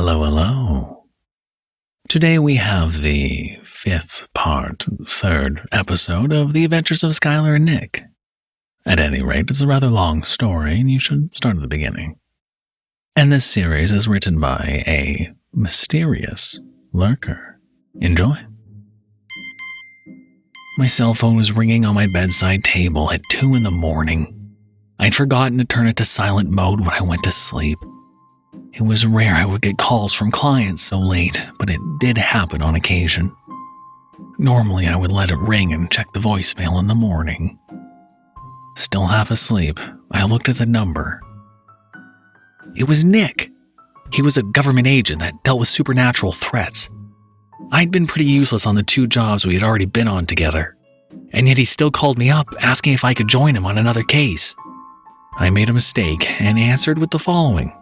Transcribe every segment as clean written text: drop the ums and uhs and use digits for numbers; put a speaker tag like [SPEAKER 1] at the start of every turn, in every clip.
[SPEAKER 1] Hello, hello. Today we have the third episode of The Adventures of Skyler and Nick. At any rate, it's a rather long story, and you should start at the beginning. And this series is written by A Mysterious Lurker. Enjoy. My cell phone was ringing on my bedside table at 2 a.m. I'd forgotten to turn it to silent mode when I went to sleep. It was rare I would get calls from clients so late, but it did happen on occasion. Normally, I would let it ring and check the voicemail in the morning. Still half asleep, I looked at the number. It was Nick. He was a government agent that dealt with supernatural threats. I'd been pretty useless on the 2 jobs we had already been on together, and yet he still called me up asking if I could join him on another case. I made a mistake and answered with the following.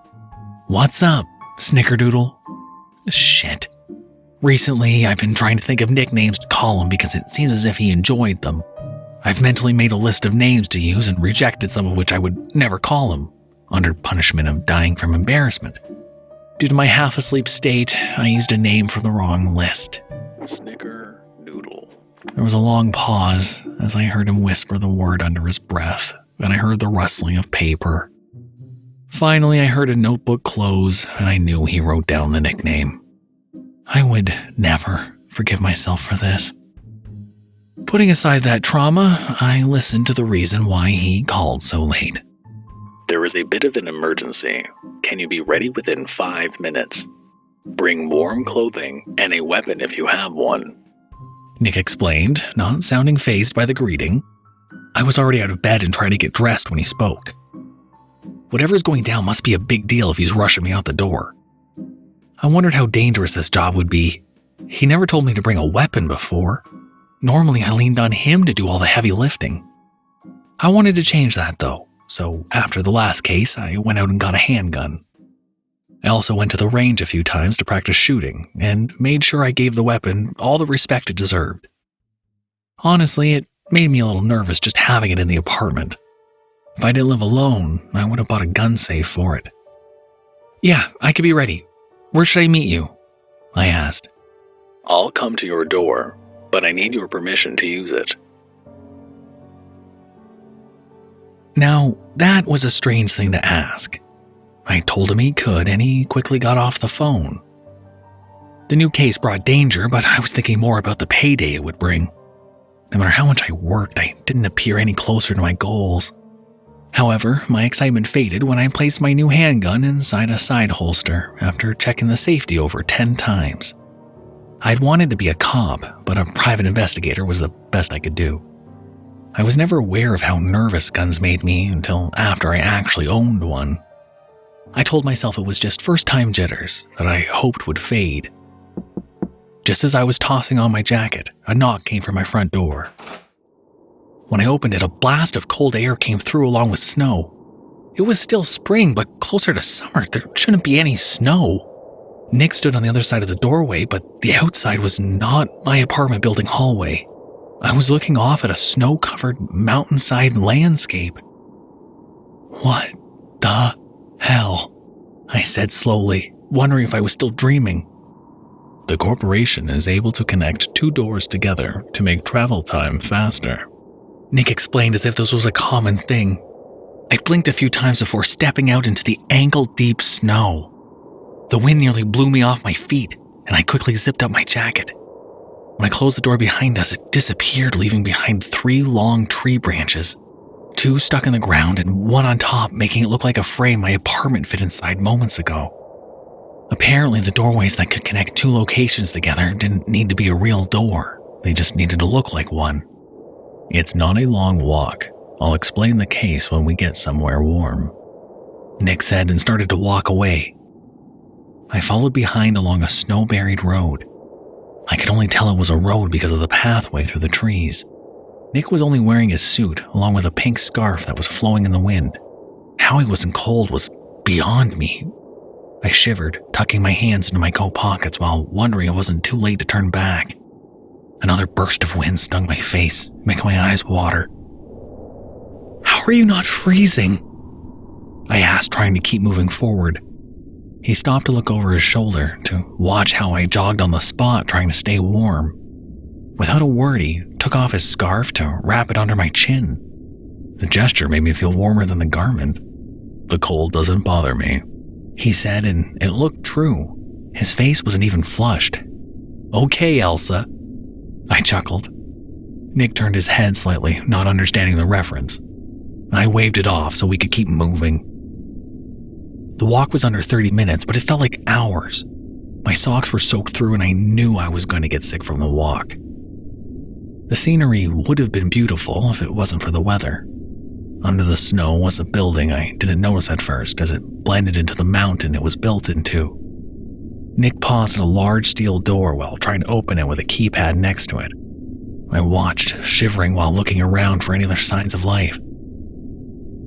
[SPEAKER 1] "What's up, Snickerdoodle?" Shit. Recently, I've been trying to think of nicknames to call him because it seems as if he enjoyed them. I've mentally made a list of names to use and rejected some of which I would never call him, under punishment of dying from embarrassment. Due to my half-asleep state, I used a name from the wrong list. Snickerdoodle. There was a long pause as I heard him whisper the word under his breath, and I heard the rustling of paper. Finally, I heard a notebook close, and I knew he wrote down the nickname. I would never forgive myself for this. Putting aside that trauma, I listened to the reason why he called so late.
[SPEAKER 2] "There is a bit of an emergency. Can you be ready within 5 minutes? Bring warm clothing and a weapon if you have one,"
[SPEAKER 1] Nick explained, not sounding fazed by the greeting. I was already out of bed and trying to get dressed when he spoke. Whatever's going down must be a big deal if he's rushing me out the door. I wondered how dangerous this job would be. He never told me to bring a weapon before. Normally, I leaned on him to do all the heavy lifting. I wanted to change that, though, so after the last case, I went out and got a handgun. I also went to the range a few times to practice shooting, and made sure I gave the weapon all the respect it deserved. Honestly, it made me a little nervous just having it in the apartment. If I didn't live alone, I would have bought a gun safe for it. "Yeah, I could be ready. Where should I meet you?" I asked.
[SPEAKER 2] "I'll come to your door, but I need your permission to use it."
[SPEAKER 1] Now, that was a strange thing to ask. I told him he could, and he quickly got off the phone. The new case brought danger, but I was thinking more about the payday it would bring. No matter how much I worked, I didn't appear any closer to my goals. However, my excitement faded when I placed my new handgun inside a side holster after checking the safety over 10 times. I'd wanted to be a cop, but a private investigator was the best I could do. I was never aware of how nervous guns made me until after I actually owned one. I told myself it was just first-time jitters that I hoped would fade. Just as I was tossing on my jacket, a knock came from my front door. When I opened it, a blast of cold air came through along with snow. It was still spring, but closer to summer. There shouldn't be any snow. Nick stood on the other side of the doorway, but the outside was not my apartment building hallway. I was looking off at a snow-covered mountainside landscape. "What the hell?" I said slowly, wondering if I was still dreaming. "The corporation is able to connect 2 doors together to make travel time faster," Nick explained as if this was a common thing. I blinked a few times before stepping out into the ankle-deep snow. The wind nearly blew me off my feet, and I quickly zipped up my jacket. When I closed the door behind us, it disappeared, leaving behind 3 long tree branches, 2 stuck in the ground and 1 on top, making it look like a frame my apartment fit inside moments ago. Apparently, the doorways that could connect 2 locations together didn't need to be a real door. They just needed to look like one. "It's not a long walk. I'll explain the case when we get somewhere warm," Nick said and started to walk away. I followed behind along a snow-buried road. I could only tell it was a road because of the pathway through the trees. Nick was only wearing his suit, along with a pink scarf that was flowing in the wind. How he wasn't cold was beyond me. I shivered, tucking my hands into my coat pockets while wondering it wasn't too late to turn back. Another burst of wind stung my face, making my eyes water. "How are you not freezing?" I asked, trying to keep moving forward. He stopped to look over his shoulder to watch how I jogged on the spot trying to stay warm. Without a word, he took off his scarf to wrap it under my chin. The gesture made me feel warmer than the garment. "The cold doesn't bother me," he said, and it looked true. His face wasn't even flushed. "Okay, Elsa," I chuckled. Nick turned his head slightly, not understanding the reference. I waved it off so we could keep moving. The walk was under 30 minutes, but it felt like hours. My socks were soaked through and I knew I was going to get sick from the walk. The scenery would have been beautiful if it wasn't for the weather. Under the snow was a building I didn't notice at first as it blended into the mountain it was built into. Nick paused at a large steel door while trying to open it with a keypad next to it. I watched, shivering while looking around for any other signs of life.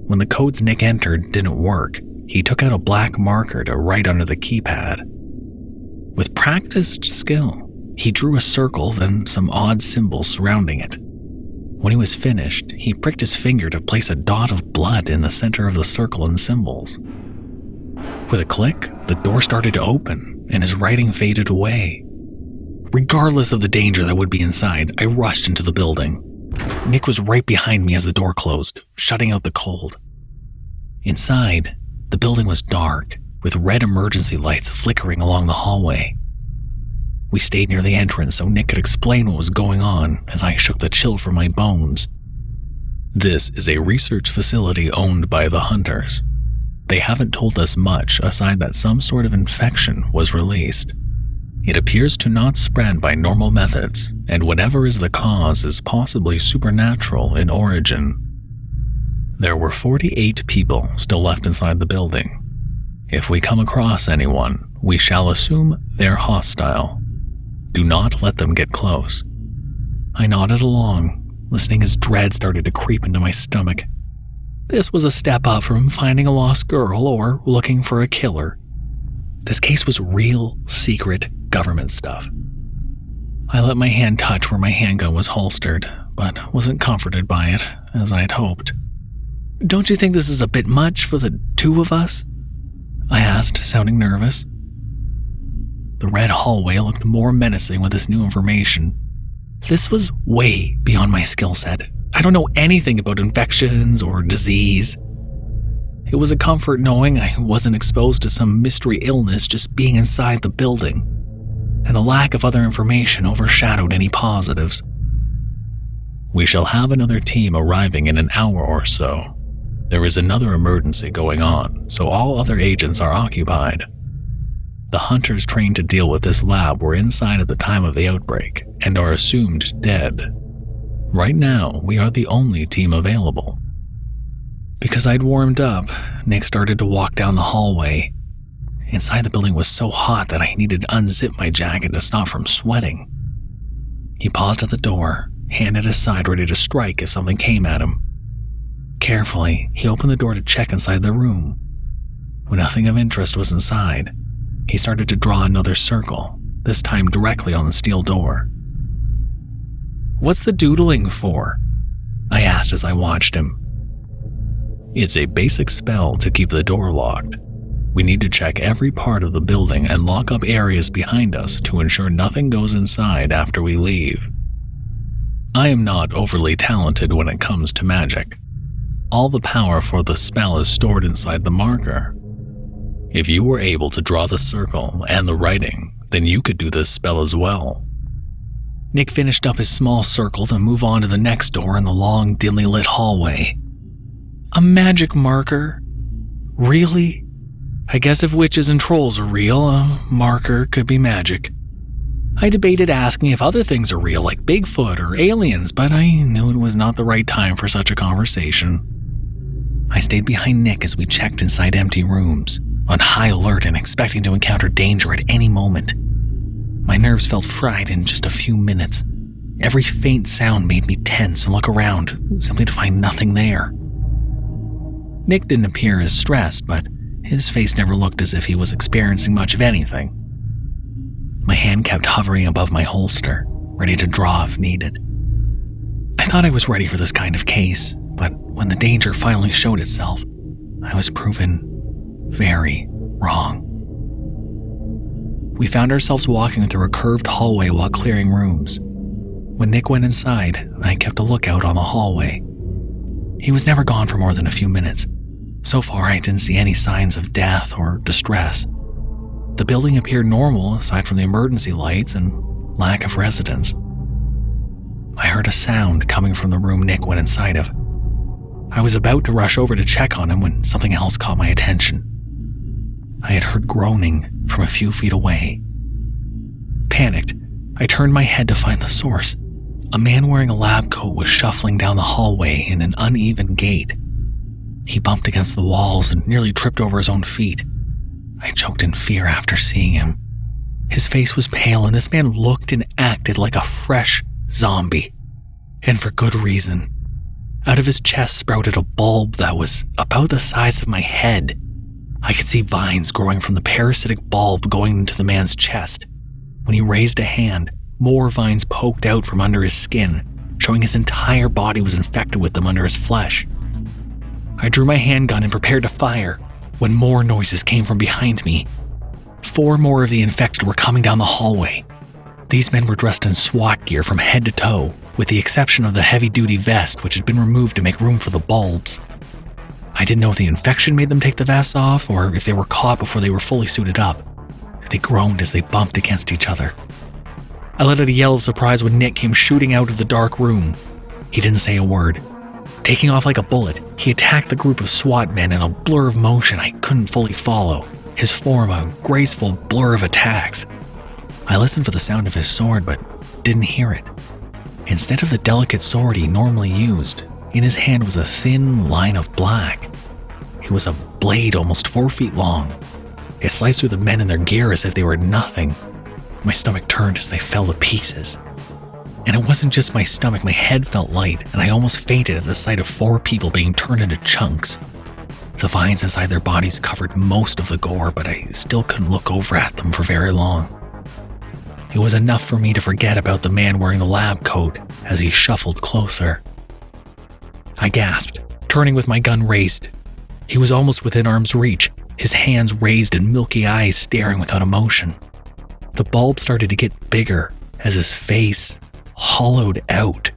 [SPEAKER 1] When the codes Nick entered didn't work, he took out a black marker to write under the keypad. With practiced skill, he drew a circle, then some odd symbols surrounding it. When he was finished, he pricked his finger to place a dot of blood in the center of the circle and symbols. With a click, the door started to open, and his writing faded away. Regardless of the danger that would be inside, I rushed into the building. Nick was right behind me as the door closed, shutting out the cold. Inside, the building was dark, with red emergency lights flickering along the hallway. We stayed near the entrance so Nick could explain what was going on as I shook the chill from my bones. "This is a research facility owned by the Hunters. They haven't told us much aside that some sort of infection was released. It appears to not spread by normal methods, and whatever is the cause is possibly supernatural in origin. There were 48 people still left inside the building. If we come across anyone, we shall assume they're hostile. Do not let them get close." I nodded along, listening as dread started to creep into my stomach. This was a step up from finding a lost girl or looking for a killer. This case was real, secret government stuff. I let my hand touch where my handgun was holstered, but wasn't comforted by it, as I'd hoped. "Don't you think this is a bit much for the two of us?" I asked, sounding nervous. The red hallway looked more menacing with this new information. This was way beyond my skill set. I don't know anything about infections or disease. It was a comfort knowing I wasn't exposed to some mystery illness just being inside the building, and a lack of other information overshadowed any positives. "We shall have another team arriving in an hour or so. There is another emergency going on, so all other agents are occupied. The hunters trained to deal with this lab were inside at the time of the outbreak and are assumed dead. Right now, we are the only team available." Because I'd warmed up, Nick started to walk down the hallway. Inside the building was so hot that I needed to unzip my jacket to stop from sweating. He paused at the door, hand at his side ready to strike if something came at him. Carefully, he opened the door to check inside the room. When nothing of interest was inside, he started to draw another circle, this time directly on the steel door. "What's the doodling for?" I asked as I watched him. "It's a basic spell to keep the door locked. We need to check every part of the building and lock up areas behind us to ensure nothing goes inside after we leave. I am not overly talented when it comes to magic. All the power for the spell is stored inside the marker. If you were able to draw the circle and the writing, then you could do this spell as well." Nick finished up his small circle to move on to the next door in the long, dimly lit hallway. "A magic marker? Really? I guess if witches and trolls are real, a marker could be magic." I debated asking if other things are real, like Bigfoot or aliens, but I knew it was not the right time for such a conversation. I stayed behind Nick as we checked inside empty rooms, on high alert and expecting to encounter danger at any moment. My nerves felt fried in just a few minutes. Every faint sound made me tense and look around, simply to find nothing there. Nick didn't appear as stressed, but his face never looked as if he was experiencing much of anything. My hand kept hovering above my holster, ready to draw if needed. I thought I was ready for this kind of case, but when the danger finally showed itself, I was proven very wrong. We found ourselves walking through a curved hallway while clearing rooms. When Nick went inside, I kept a lookout on the hallway. He was never gone for more than a few minutes. So far, I didn't see any signs of death or distress. The building appeared normal aside from the emergency lights and lack of residents. I heard a sound coming from the room Nick went inside of. I was about to rush over to check on him when something else caught my attention. I had heard groaning from a few feet away. Panicked, I turned my head to find the source. A man wearing a lab coat was shuffling down the hallway in an uneven gait. He bumped against the walls and nearly tripped over his own feet. I choked in fear after seeing him. His face was pale, and this man looked and acted like a fresh zombie. And for good reason. Out of his chest sprouted a bulb that was about the size of my head. I could see vines growing from the parasitic bulb going into the man's chest. When he raised a hand, more vines poked out from under his skin, showing his entire body was infected with them under his flesh. I drew my handgun and prepared to fire when more noises came from behind me. 4 more of the infected were coming down the hallway. These men were dressed in SWAT gear from head to toe, with the exception of the heavy-duty vest which had been removed to make room for the bulbs. I didn't know if the infection made them take the vests off or if they were caught before they were fully suited up. They groaned as they bumped against each other. I let out a yell of surprise when Nick came shooting out of the dark room. He didn't say a word. Taking off like a bullet, he attacked the group of SWAT men in a blur of motion I couldn't fully follow, his form a graceful blur of attacks. I listened for the sound of his sword, but didn't hear it. Instead of the delicate sword he normally used, in his hand was a thin line of black. It was a blade almost 4 feet long. It sliced through the men in their gear as if they were nothing. My stomach turned as they fell to pieces. And it wasn't just my stomach, my head felt light, and I almost fainted at the sight of 4 people being turned into chunks. The vines inside their bodies covered most of the gore, but I still couldn't look over at them for very long. It was enough for me to forget about the man wearing the lab coat as he shuffled closer. I gasped, turning with my gun raised. He was almost within arm's reach, his hands raised and milky eyes staring without emotion. The bulb started to get bigger as his face hollowed out.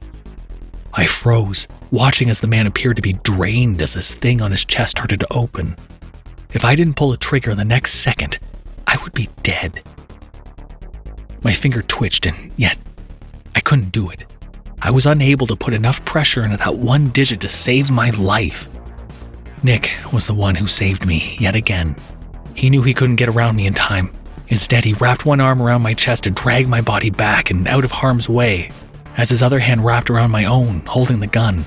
[SPEAKER 1] I froze, watching as the man appeared to be drained as this thing on his chest started to open. If I didn't pull a trigger the next second, I would be dead. My finger twitched, and yet I couldn't do it. I was unable to put enough pressure into that one digit to save my life. Nick was the one who saved me yet again. He knew he couldn't get around me in time. Instead, he wrapped one arm around my chest to drag my body back and out of harm's way, as his other hand wrapped around my own, holding the gun.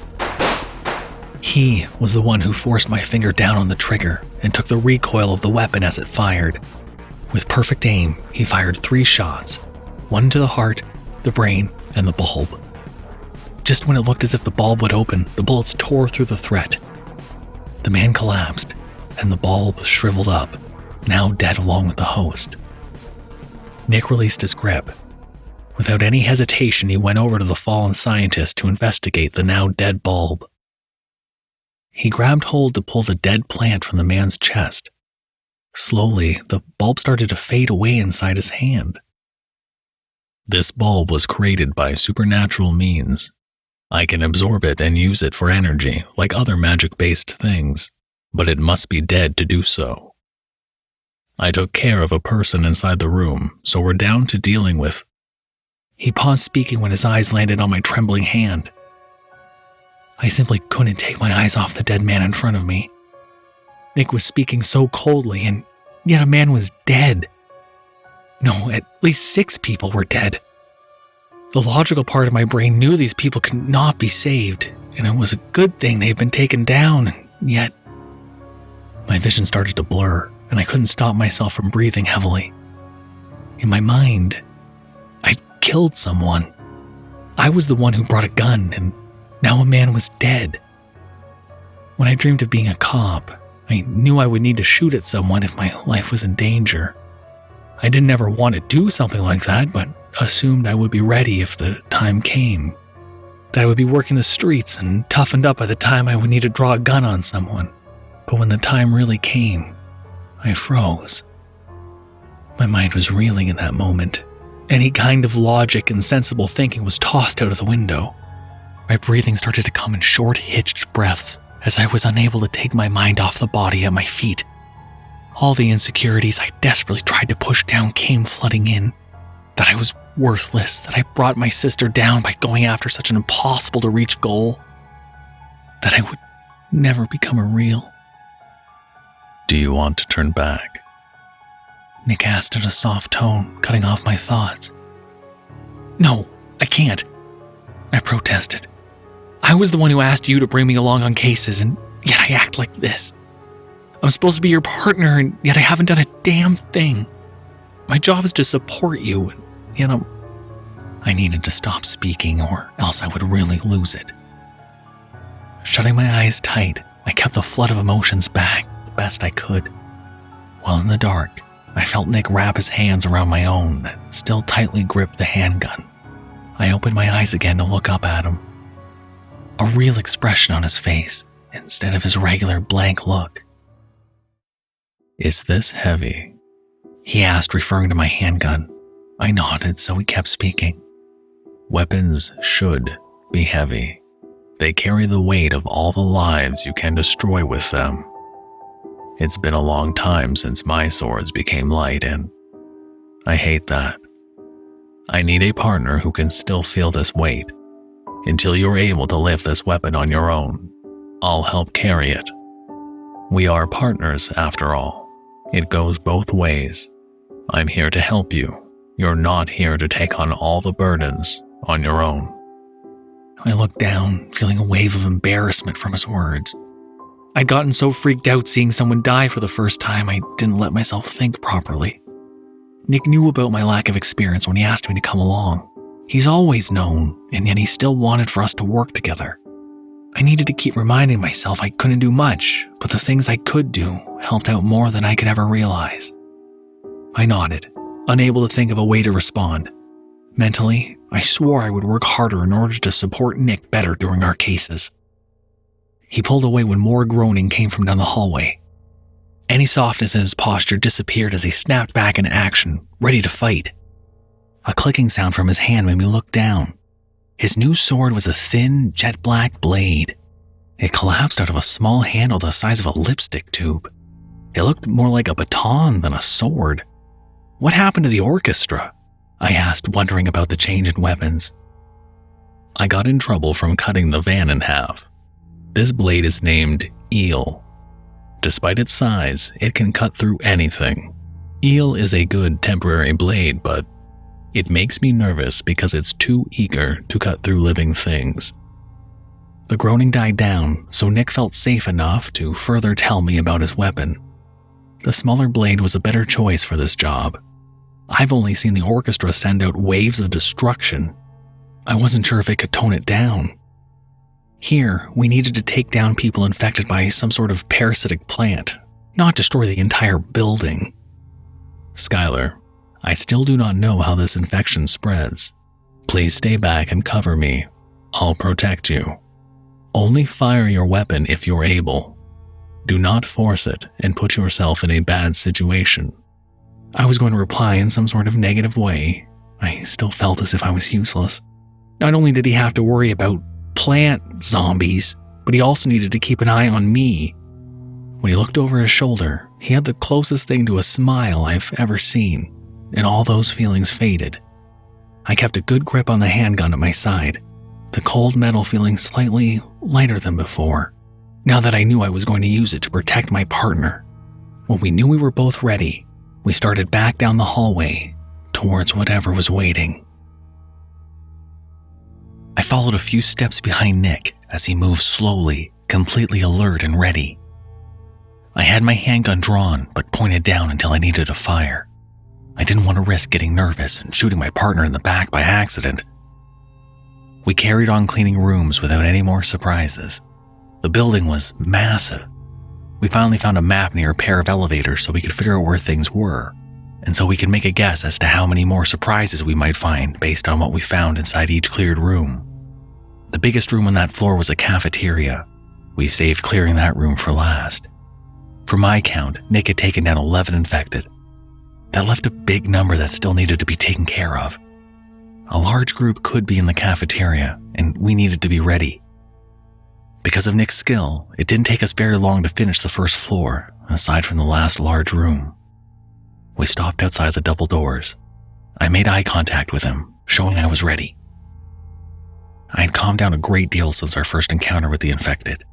[SPEAKER 1] He was the one who forced my finger down on the trigger and took the recoil of the weapon as it fired. With perfect aim, he fired 3 shots, one to the heart, the brain, and the bulb. Just when it looked as if the bulb would open, the bullets tore through the threat. The man collapsed, and the bulb shriveled up, now dead along with the host. Nick released his grip. Without any hesitation, he went over to the fallen scientist to investigate the now dead bulb. He grabbed hold to pull the dead plant from the man's chest. Slowly, the bulb started to fade away inside his hand. This bulb was created by supernatural means. I can absorb it and use it for energy, like other magic-based things, but it must be dead to do so. I took care of a person inside the room, so we're down to dealing with... He paused speaking when his eyes landed on my trembling hand. I simply couldn't take my eyes off the dead man in front of me. Nick was speaking so coldly, and yet a man was dead. No, at least 6 people were dead. The logical part of my brain knew these people could not be saved, and it was a good thing they had been taken down, and yet... My vision started to blur, and I couldn't stop myself from breathing heavily. In my mind, I'd killed someone. I was the one who brought a gun, and now a man was dead. When I dreamed of being a cop, I knew I would need to shoot at someone if my life was in danger. I didn't ever want to do something like that, but assumed I would be ready if the time came. That I would be working the streets and toughened up by the time I would need to draw a gun on someone. But when the time really came, I froze. My mind was reeling in that moment. Any kind of logic and sensible thinking was tossed out of the window. My breathing started to come in short, hitched breaths as I was unable to take my mind off the body at my feet. All the insecurities I desperately tried to push down came flooding in. That I was worthless, that I brought my sister down by going after such an impossible-to-reach goal, that I would never become a real.
[SPEAKER 2] Do you want to turn back?
[SPEAKER 1] Nick asked in a soft tone, cutting off my thoughts. No, I can't, I protested. I was the one who asked you to bring me along on cases, and yet I act like this. I'm supposed to be your partner, and yet I haven't done a damn thing. My job is to support you, and yet I needed to stop speaking, or else I would really lose it. Shutting my eyes tight, I kept the flood of emotions back the best I could. While in the dark, I felt Nick wrap his hands around my own and still tightly grip the handgun. I opened my eyes again to look up at him. A real expression on his face, instead of his regular blank look.
[SPEAKER 2] Is this heavy?
[SPEAKER 1] He asked, referring to my handgun. I nodded, so he kept speaking.
[SPEAKER 2] Weapons should be heavy. They carry the weight of all the lives you can destroy with them. It's been a long time since my swords became light, and I hate that. I need a partner who can still feel this weight. Until you're able to lift this weapon on your own, I'll help carry it. We are partners, after all. It goes both ways. I'm here to help you. You're not here to take on all the burdens on your own.
[SPEAKER 1] I looked down, feeling a wave of embarrassment from his words. I'd gotten so freaked out seeing someone die for the first time, I didn't let myself think properly. Nick knew about my lack of experience when he asked me to come along. He's always known, and yet he still wanted for us to work together. I needed to keep reminding myself I couldn't do much, but the things I could do helped out more than I could ever realize. I nodded, unable to think of a way to respond. Mentally, I swore I would work harder in order to support Nick better during our cases. He pulled away when more groaning came from down the hallway. Any softness in his posture disappeared as he snapped back into action, ready to fight. A clicking sound from his hand made me look down. His new sword was a thin, jet-black blade. It collapsed out of a small handle the size of a lipstick tube. It looked more like a baton than a sword. What happened to the orchestra? I asked, wondering about the change in weapons.
[SPEAKER 2] I got in trouble from cutting the van in half. This blade is named Eel. Despite its size, it can cut through anything. Eel is a good temporary blade, but it makes me nervous because it's too eager to cut through living things.
[SPEAKER 1] The groaning died down, so Nick felt safe enough to further tell me about his weapon. The smaller blade was a better choice for this job. I've only seen the orchestra send out waves of destruction. I wasn't sure if it could tone it down. Here, we needed to take down people infected by some sort of parasitic plant, not destroy the entire building.
[SPEAKER 2] Skyler, I still do not know how this infection spreads. Please stay back and cover me. I'll protect you. Only fire your weapon if you're able. Do not force it and put yourself in a bad situation.
[SPEAKER 1] I was going to reply in some sort of negative way. I still felt as if I was useless. Not only did he have to worry about plant zombies, but he also needed to keep an eye on me. When he looked over his shoulder, he had the closest thing to a smile I've ever seen, and all those feelings faded. I kept a good grip on the handgun at my side, the cold metal feeling slightly lighter than before, now that I knew I was going to use it to protect my partner. When we knew we were both ready, we started back down the hallway towards whatever was waiting. I followed a few steps behind Nick as he moved slowly, completely alert and ready. I had my handgun drawn but pointed down until I needed to fire. I didn't want to risk getting nervous and shooting my partner in the back by accident. We carried on cleaning rooms without any more surprises. The building was massive. We finally found a map near a pair of elevators so we could figure out where things were, and so we could make a guess as to how many more surprises we might find based on what we found inside each cleared room. The biggest room on that floor was a cafeteria. We saved clearing that room for last. For my count, Nick had taken down 11 infected. that left a big number that still needed to be taken care of. A large group could be in the cafeteria, and we needed to be ready. Because of Nick's skill, it didn't take us very long to finish the first floor, aside from the last large room. We stopped outside the double doors. I made eye contact with him, showing I was ready. I had calmed down a great deal since our first encounter with the infected,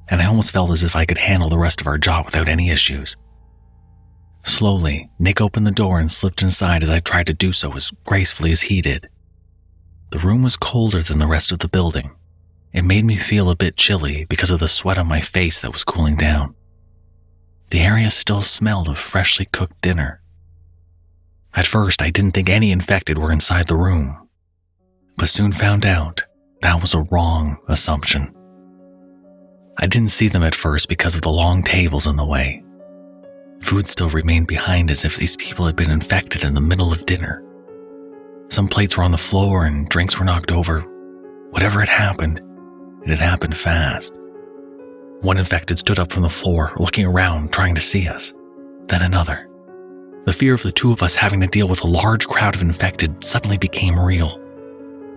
[SPEAKER 1] and I almost felt as if I could handle the rest of our job without any issues. Slowly, Nick opened the door and slipped inside as I tried to do so as gracefully as he did. The room was colder than the rest of the building. It made me feel a bit chilly because of the sweat on my face that was cooling down. The area still smelled of freshly cooked dinner. At first, I didn't think any infected were inside the room, but soon found out that was a wrong assumption. I didn't see them at first because of the long tables in the way. Food still remained behind as if these people had been infected in the middle of dinner. Some plates were on the floor and drinks were knocked over. Whatever had happened, it had happened fast. One infected stood up from the floor, looking around, trying to see us. Then another. The fear of the two of us having to deal with a large crowd of infected suddenly became real.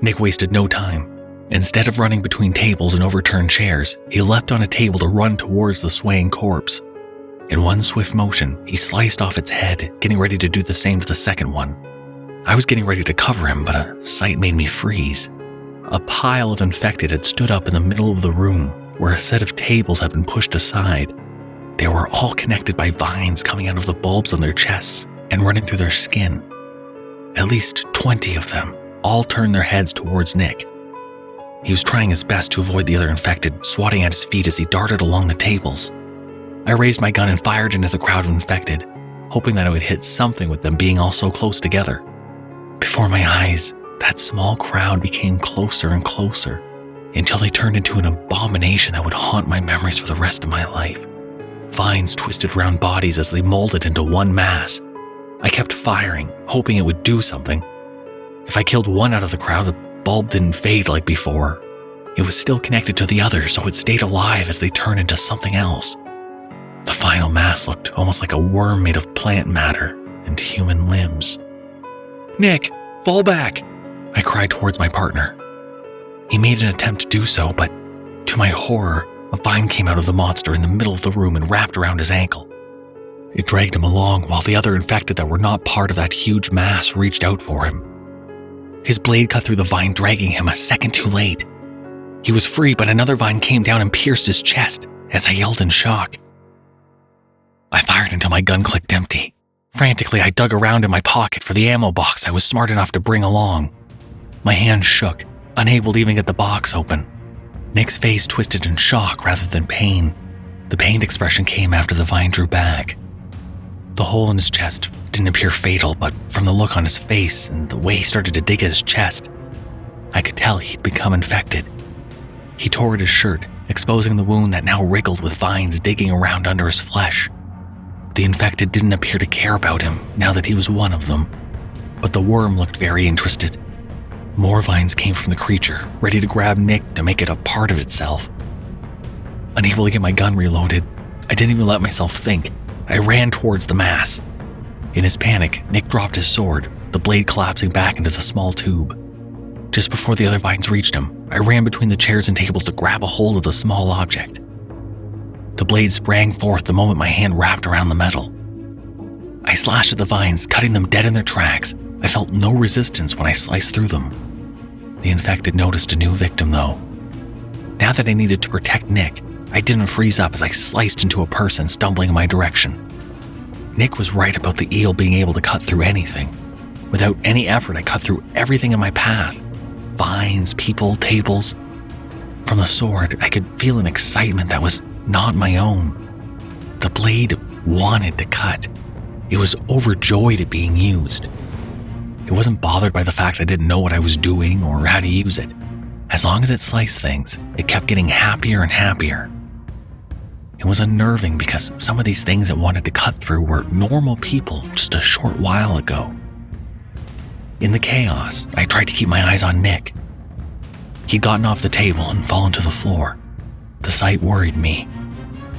[SPEAKER 1] Nick wasted no time. Instead of running between tables and overturned chairs, he leapt on a table to run towards the swaying corpse. In one swift motion, he sliced off its head, getting ready to do the same to the second one. I was getting ready to cover him, but a sight made me freeze. A pile of infected had stood up in the middle of the room, where a set of tables had been pushed aside. They were all connected by vines coming out of the bulbs on their chests and running through their skin. At least 20 of them all turned their heads towards Nick. He was trying his best to avoid the other infected, swatting at his feet as he darted along the tables. I raised my gun and fired into the crowd of infected, hoping that I would hit something with them being all so close together. Before my eyes, that small crowd became closer and closer until they turned into an abomination that would haunt my memories for the rest of my life. Vines twisted around bodies as they molded into one mass. I kept firing, hoping it would do something. If I killed one out of the crowd, the bulb didn't fade like before. It was still connected to the other, so it stayed alive as they turned into something else. The final mass looked almost like a worm made of plant matter and human limbs. "Nick, fall back!" I cried towards my partner. He made an attempt to do so, but to my horror, a vine came out of the monster in the middle of the room and wrapped around his ankle. It dragged him along while the other infected that were not part of that huge mass reached out for him. His blade cut through the vine, dragging him a second too late. He was free, but another vine came down and pierced his chest as I yelled in shock. I fired until my gun clicked empty. Frantically, I dug around in my pocket for the ammo box I was smart enough to bring along. My hand shook, unable to even get the box open. Nick's face twisted in shock rather than pain. The pained expression came after the vine drew back. The hole in his chest didn't appear fatal, but from the look on his face and the way he started to dig at his chest, I could tell he'd become infected. He tore at his shirt, exposing the wound that now wriggled with vines digging around under his flesh. The infected didn't appear to care about him now that he was one of them, but the worm looked very interested. More vines came from the creature, ready to grab Nick to make it a part of itself. Unable to get my gun reloaded, I didn't even let myself think. I ran towards the mass. In his panic, Nick dropped his sword, the blade collapsing back into the small tube. Just before the other vines reached him, I ran between the chairs and tables to grab a hold of the small object. The blade sprang forth the moment my hand wrapped around the metal. I slashed at the vines, cutting them dead in their tracks. I felt no resistance when I sliced through them. The infected noticed a new victim, though. Now that I needed to protect Nick, I didn't freeze up as I sliced into a person stumbling in my direction. Nick was right about the eel being able to cut through anything. Without any effort, I cut through everything in my path. Vines, people, tables. From the sword, I could feel an excitement that was not my own. The blade wanted to cut. It was overjoyed at being used. It wasn't bothered by the fact I didn't know what I was doing or how to use it. As long as it sliced things, it kept getting happier and happier. It was unnerving because some of these things it wanted to cut through were normal people just a short while ago. In the chaos, I tried to keep my eyes on Nick. He'd gotten off the table and fallen to the floor. The sight worried me.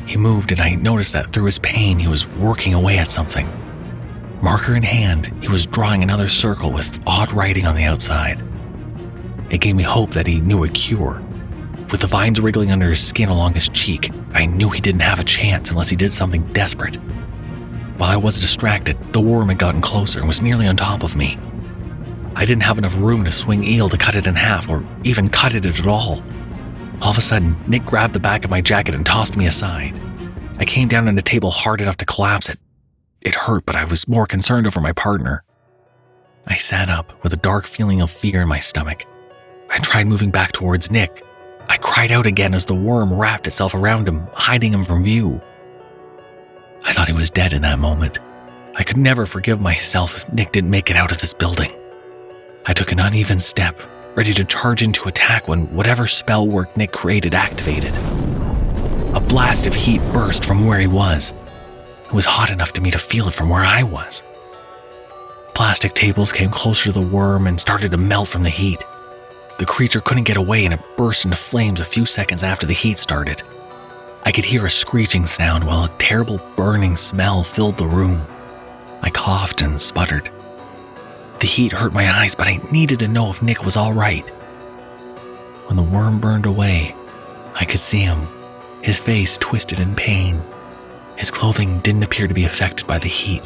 [SPEAKER 1] He moved and I noticed that through his pain he was working away at something. Marker in hand, he was drawing another circle with odd writing on the outside. It gave me hope that he knew a cure. With the vines wriggling under his skin along his cheek, I knew he didn't have a chance unless he did something desperate. While I was distracted, the worm had gotten closer and was nearly on top of me. I didn't have enough room to swing eel to cut it in half or even cut it at all. All of a sudden, Nick grabbed the back of my jacket and tossed me aside. I came down on the table hard enough to collapse it. It hurt, but I was more concerned over my partner. I sat up with a dark feeling of fear in my stomach. I tried moving back towards Nick. I cried out again as the worm wrapped itself around him, hiding him from view. I thought he was dead in that moment. I could never forgive myself if Nick didn't make it out of this building. I took an uneven step, ready to charge into attack when whatever spell work Nick created activated. A blast of heat burst from where he was. It was hot enough to me to feel it from where I was. Plastic tables came closer to the worm and started to melt from the heat. The creature couldn't get away and it burst into flames a few seconds after the heat started. I could hear a screeching sound while a terrible burning smell filled the room. I coughed and sputtered. The heat hurt my eyes, but I needed to know if Nick was all right. When the worm burned away, I could see him, his face twisted in pain. His clothing didn't appear to be affected by the heat.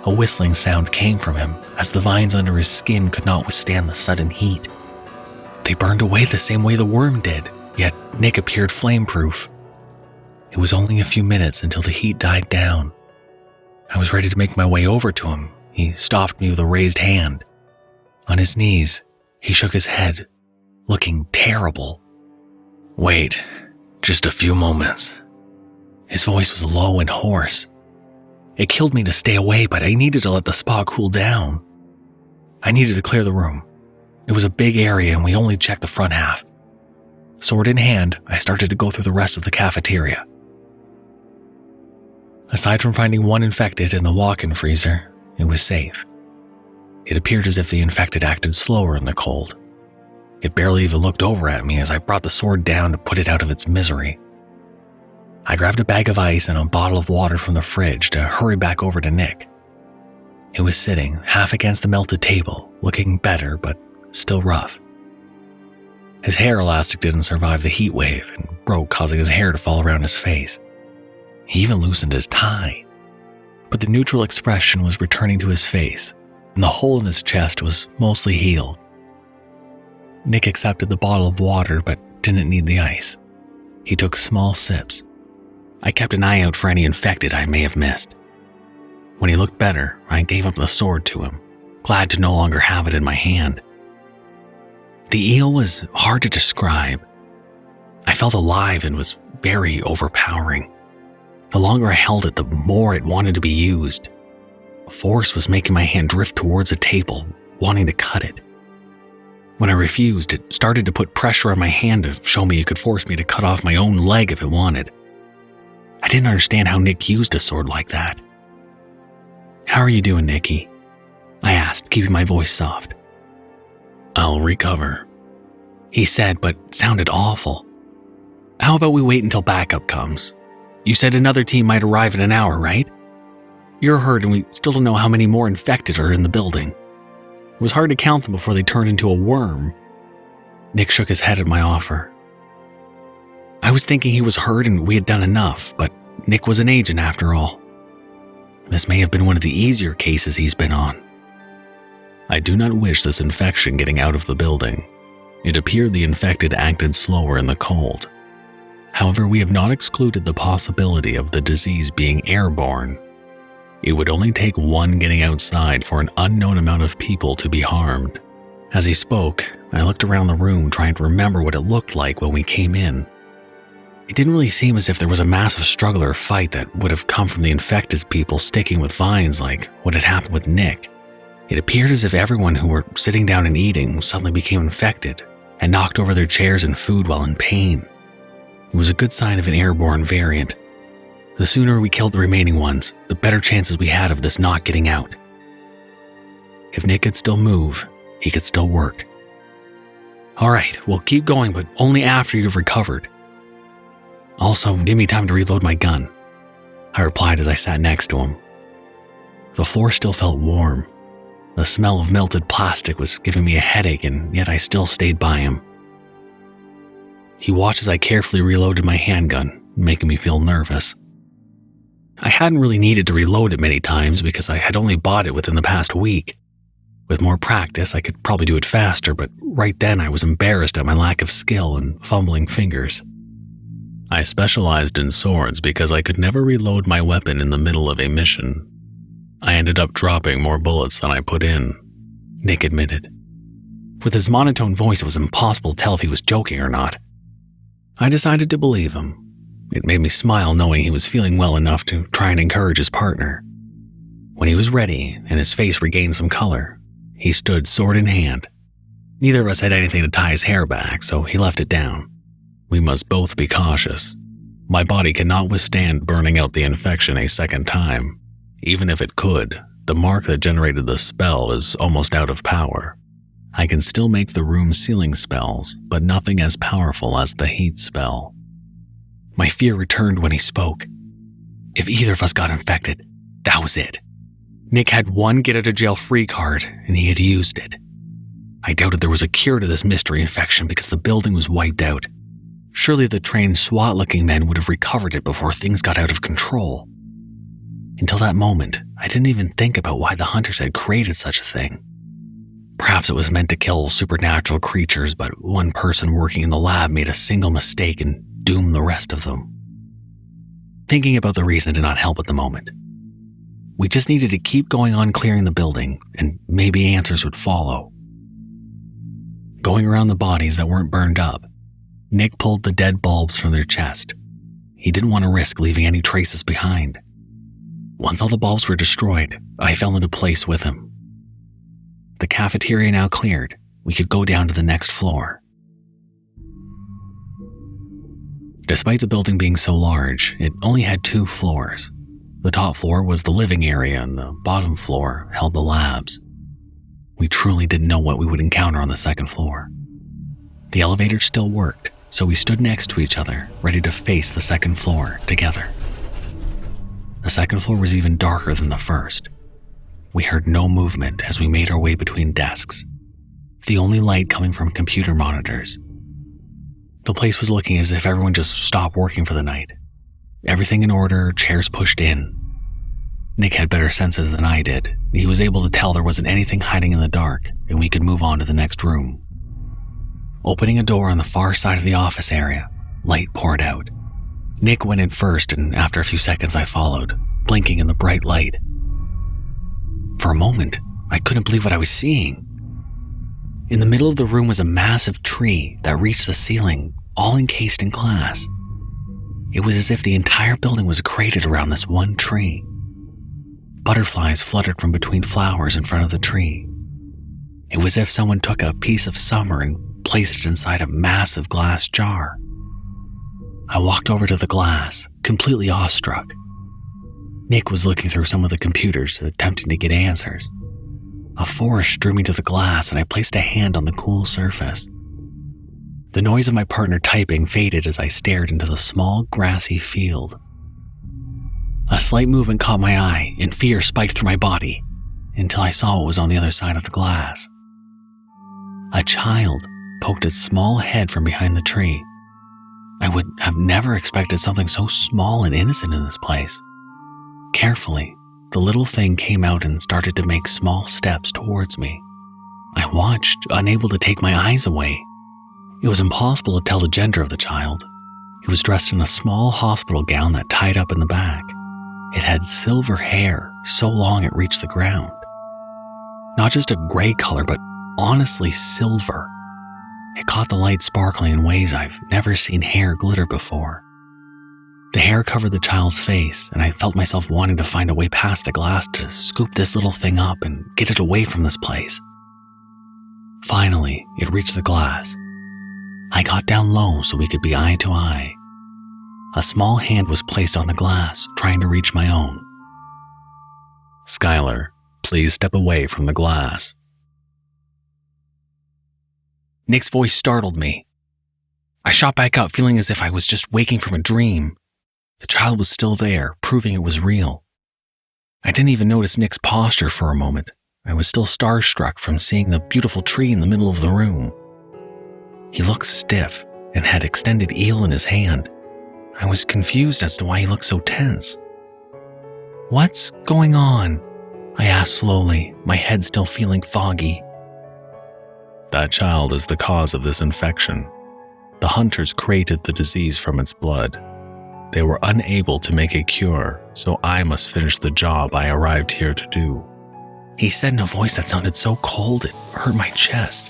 [SPEAKER 1] A whistling sound came from him as the vines under his skin could not withstand the sudden heat. They burned away the same way the worm did, yet Nick appeared flame-proof. It was only a few minutes until the heat died down. I was ready to make my way over to him. He stopped me with a raised hand. On his knees, he shook his head, looking terrible. "Wait, just a few moments." His voice was low and hoarse. It killed me to stay away, but I needed to let the spot cool down. I needed to clear the room. It was a big area and we only checked the front half. Sword in hand, I started to go through the rest of the cafeteria. Aside from finding one infected in the walk-in freezer, it was safe. It appeared as if the infected acted slower in the cold. It barely even looked over at me as I brought the sword down to put it out of its misery. I grabbed a bag of ice and a bottle of water from the fridge to hurry back over to Nick. He was sitting half against the melted table, looking better but still rough. His hair elastic didn't survive the heat wave and broke, causing his hair to fall around his face. He even loosened his tie. But the neutral expression was returning to his face, and the hole in his chest was mostly healed. Nick accepted the bottle of water but didn't need the ice. He took small sips. I kept an eye out for any infected I may have missed. When he looked better, I gave up the sword to him, glad to no longer have it in my hand. The eel was hard to describe. I felt alive and was very overpowering. The longer I held it, the more it wanted to be used. Force was making my hand drift towards a table, wanting to cut it. When I refused, it started to put pressure on my hand to show me it could force me to cut off my own leg if it wanted. I didn't understand how Nick used a sword like that. "How are you doing, Nicky?" I asked, keeping my voice soft. "I'll recover," he said, but sounded awful. "How about we wait until backup comes? You said another team might arrive in an hour, right? You're hurt and we still don't know how many more infected are in the building. It was hard to count them before they turned into a worm." Nick shook his head at my offer. I was thinking he was hurt and we had done enough, but Nick was an agent after all. This may have been one of the easier cases he's been on. "I do not wish this infection getting out of the building. It appeared the infected acted slower in the cold. However, we have not excluded the possibility of the disease being airborne. It would only take one getting outside for an unknown amount of people to be harmed." As he spoke, I looked around the room trying to remember what it looked like when we came in. It didn't really seem as if there was a massive struggle or fight that would have come from the infected people sticking with vines like what had happened with Nick. It appeared as if everyone who were sitting down and eating suddenly became infected and knocked over their chairs and food while in pain. It was a good sign of an airborne variant. The sooner we killed the remaining ones, the better chances we had of this not getting out. If Nick could still move, he could still work. "All right, we'll keep going, but only after you've recovered. Also, give me time to reload my gun," I replied as I sat next to him. The floor still felt warm. The smell of melted plastic was giving me a headache, and yet I still stayed by him. He watched as I carefully reloaded my handgun, making me feel nervous. I hadn't really needed to reload it many times because I had only bought it within the past week. With more practice, I could probably do it faster, but right then I was embarrassed at my lack of skill and fumbling fingers.
[SPEAKER 2] I specialized in swords because I could never reload my weapon in the middle of a mission. I ended up dropping more bullets than I put in,
[SPEAKER 1] Nick admitted. With his monotone voice, it was impossible to tell if he was joking or not. I decided to believe him. It made me smile knowing he was feeling well enough to try and encourage his partner. When he was ready and his face regained some color, he stood sword in hand. Neither of us had anything to tie his hair back, so he left it down.
[SPEAKER 2] We must both be cautious. My body cannot withstand burning out the infection a second time. Even if it could, the mark that generated the spell is almost out of power. I can still make the room sealing spells, but nothing as powerful as the heat spell.
[SPEAKER 1] My fear returned when he spoke. If either of us got infected, that was it. Nick had one get-out-of-jail-free card, and he had used it. I doubted there was a cure to this mystery infection because the building was wiped out. Surely the trained SWAT-looking men would have recovered it before things got out of control. Until that moment, I didn't even think about why the hunters had created such a thing. Perhaps it was meant to kill supernatural creatures, but one person working in the lab made a single mistake and doomed the rest of them. Thinking about the reason did not help at the moment. We just needed to keep going on clearing the building, and maybe answers would follow. Going around the bodies that weren't burned up, Nick pulled the dead bulbs from their chest. He didn't want to risk leaving any traces behind. Once all the bulbs were destroyed, I fell into place with him. The cafeteria now cleared, we could go down to the next floor. Despite the building being so large, it only had 2 floors. The top floor was the living area and the bottom floor held the labs. We truly didn't know what we would encounter on the second floor. The elevator still worked, so we stood next to each other, ready to face the second floor together. The second floor was even darker than the first. We heard no movement as we made our way between desks, the only light coming from computer monitors. The place was looking as if everyone just stopped working for the night. Everything in order, chairs pushed in. Nick had better senses than I did. He was able to tell there wasn't anything hiding in the dark, and we could move on to the next room. Opening a door on the far side of the office area, light poured out. Nick went in first, and after a few seconds I followed, blinking in the bright light. For a moment, I couldn't believe what I was seeing. In the middle of the room was a massive tree that reached the ceiling, all encased in glass. It was as if the entire building was created around this one tree. Butterflies fluttered from between flowers in front of the tree. It was as if someone took a piece of summer and placed it inside a massive glass jar. I walked over to the glass, completely awestruck. Nick was looking through some of the computers, attempting to get answers. A force drew me to the glass, and I placed a hand on the cool surface. The noise of my partner typing faded as I stared into the small, grassy field. A slight movement caught my eye, and fear spiked through my body, until I saw what was on the other side of the glass. A child poked its small head from behind the tree. I would have never expected something so small and innocent in this place. Carefully, the little thing came out and started to make small steps towards me. I watched, unable to take my eyes away. It was impossible to tell the gender of the child. He was dressed in a small hospital gown that tied up in the back. It had silver hair, so long it reached the ground. Not just a gray color, but honestly silver. It caught the light sparkling in ways I've never seen hair glitter before. The hair covered the child's face, and I felt myself wanting to find a way past the glass to scoop this little thing up and get it away from this place. Finally, it reached the glass. I got down low so we could be eye to eye. A small hand was placed on the glass, trying to reach my own.
[SPEAKER 2] Skyler, please step away from the glass.
[SPEAKER 1] Nick's voice startled me. I shot back up, feeling as if I was just waking from a dream. The child was still there, proving it was real. I didn't even notice Nick's posture for a moment. I was still starstruck from seeing the beautiful tree in the middle of the room. He looked stiff and had extended eel in his hand. I was confused as to why he looked so tense. "What's going on?" I asked slowly, my head still feeling foggy.
[SPEAKER 2] That child is the cause of this infection. The hunters created the disease from its blood. They were unable to make a cure, so I must finish the job I arrived here to do.
[SPEAKER 1] He said in a voice that sounded so cold it hurt my chest.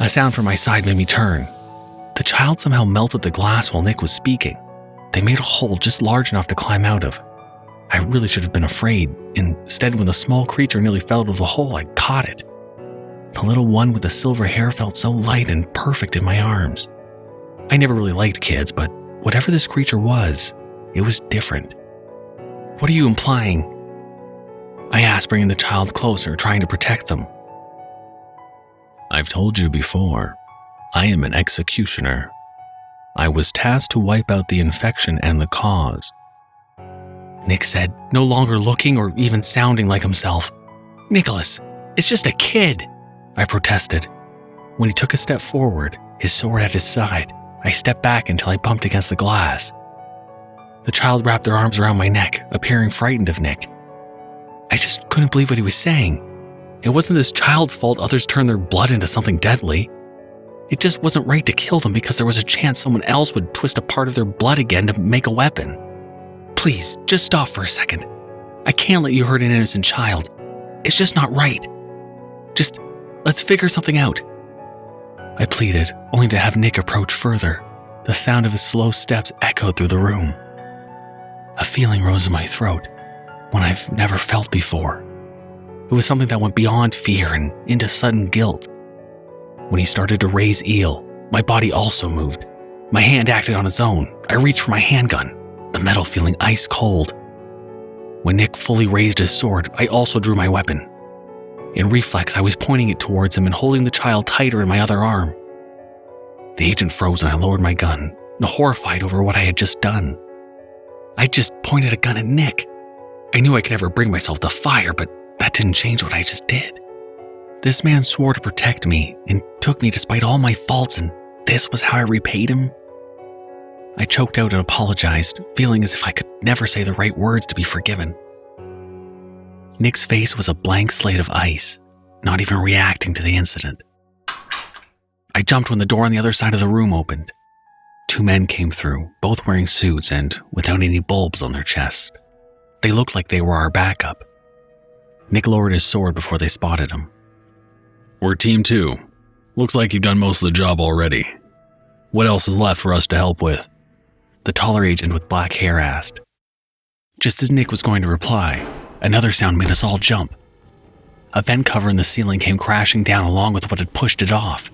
[SPEAKER 1] A sound from my side made me turn. The child somehow melted the glass while Nick was speaking. They made a hole just large enough to climb out of. I really should have been afraid. Instead, when the small creature nearly fell out of the hole, I caught it. The little one with the silver hair felt so light and perfect in my arms. I never really liked kids, but whatever this creature was, it was different. "What are you implying?" I asked, bringing the child closer, trying to protect them.
[SPEAKER 2] I've told you before, I am an executioner. I was tasked to wipe out the infection and the cause.
[SPEAKER 1] Nick said, no longer looking or even sounding like himself. "Nicholas, it's just a kid," I protested. When he took a step forward, his sword at his side, I stepped back until I bumped against the glass. The child wrapped their arms around my neck, appearing frightened of Nick. I just couldn't believe what he was saying. It wasn't this child's fault others turned their blood into something deadly. It just wasn't right to kill them because there was a chance someone else would twist a part of their blood again to make a weapon. "Please, just stop for a second. I can't let you hurt an innocent child. It's just not right. Just, let's figure something out." I pleaded, only to have Nick approach further. The sound of his slow steps echoed through the room. A feeling rose in my throat, one I've never felt before. It was something that went beyond fear and into sudden guilt. When he started to raise eel, my body also moved. My hand acted on its own. I reached for my handgun, the metal feeling ice cold. When Nick fully raised his sword, I also drew my weapon. In reflex, I was pointing it towards him and holding the child tighter in my other arm. The agent froze and I lowered my gun, horrified over what I had just done. I just pointed a gun at Nick. I knew I could never bring myself to fire, but that didn't change what I just did. This man swore to protect me and took me despite all my faults, and this was how I repaid him? I choked out and apologized, feeling as if I could never say the right words to be forgiven. Nick's face was a blank slate of ice, not even reacting to the incident. I jumped when the door on the other side of the room opened. 2 men came through, both wearing suits and without any bulbs on their chests. They looked like they were our backup. Nick lowered his sword before they spotted him.
[SPEAKER 2] We're Team 2. Looks like you've done most of the job already. What else is left for us to help with?
[SPEAKER 1] The taller agent with black hair asked. Just as Nick was going to reply, another sound made us all jump. A vent cover in the ceiling came crashing down along with what had pushed it off.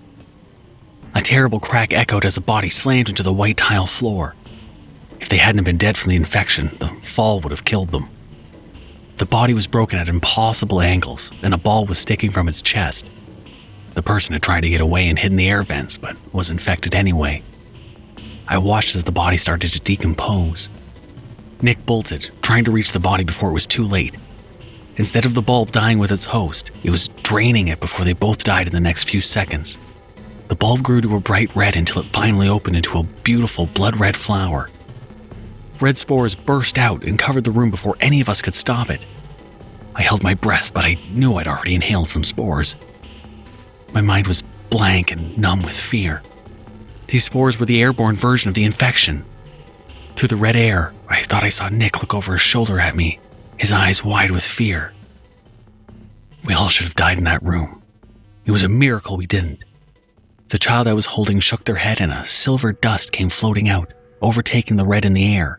[SPEAKER 1] A terrible crack echoed as a body slammed into the white tile floor. If they hadn't been dead from the infection, the fall would have killed them. The body was broken at impossible angles, and a ball was sticking from its chest. The person had tried to get away and hid in the air vents, but was infected anyway. I watched as the body started to decompose. Nick bolted, trying to reach the body before it was too late. Instead of the bulb dying with its host, it was draining it before they both died in the next few seconds. The bulb grew to a bright red until it finally opened into a beautiful blood-red flower. Red spores burst out and covered the room before any of us could stop it. I held my breath, but I knew I'd already inhaled some spores. My mind was blank and numb with fear. These spores were the airborne version of the infection. Through the red air, I thought I saw Nick look over his shoulder at me, his eyes wide with fear. We all should have died in that room. It was a miracle we didn't. The child I was holding shook their head and a silver dust came floating out, overtaking the red in the air.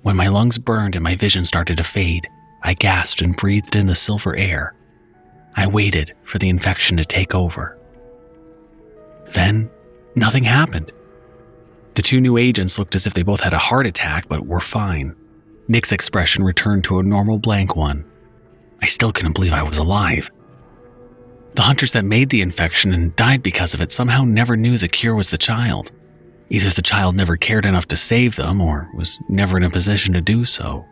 [SPEAKER 1] When my lungs burned and my vision started to fade, I gasped and breathed in the silver air. I waited for the infection to take over. Then, nothing happened. The 2 new agents looked as if they both had a heart attack, but were fine. Nick's expression returned to a normal blank one. I still couldn't believe I was alive. The hunters that made the infection and died because of it somehow never knew the cure was the child. Either the child never cared enough to save them, or was never in a position to do so.